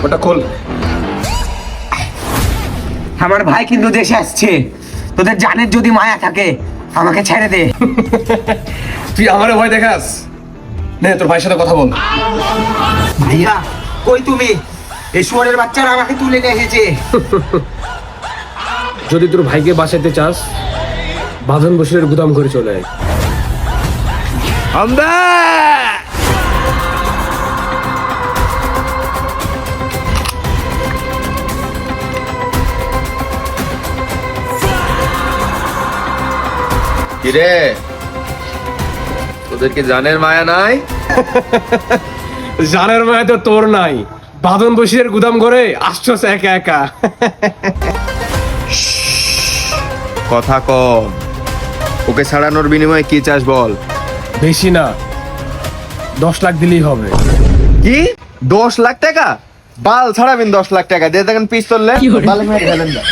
ওটা খোল। আমার ভাই কিন্তু দেশে আসছে, তোদের জানের যদি মায়া থাকে আমাকে ছেড়ে দে। তুই আমারে ভয় দেখাস? নে তোর ভাইয়ের সাথে কথা বল। ভাইয়া কই তুমি? এই শুয়ারের বাচ্চারা আমাকে তুলে নিয়ে এসেছে। যদি তোর ভাইকে বাঁচাতে চাস, বাঁধন বসিরের গুদাম করে চলে আয়। কিরে, তোদেরকে জানের মায়া নাই? জানের মায়া তো তোর নাই, বাঁধন বসিরের গুদাম ঘরে আসছস একা একা। কথা কম। ওকে ছাড়ানোর বিনিময়ে কি চাস বল? বেশি না, 10 লাখ দিলেই হবে। কি 10 লাখ টাকা? বাল ছাড়াবেন 10 লাখ টাকা দিয়ে দেখেন পিস্তল লে বালে মেরে ফেলেন না।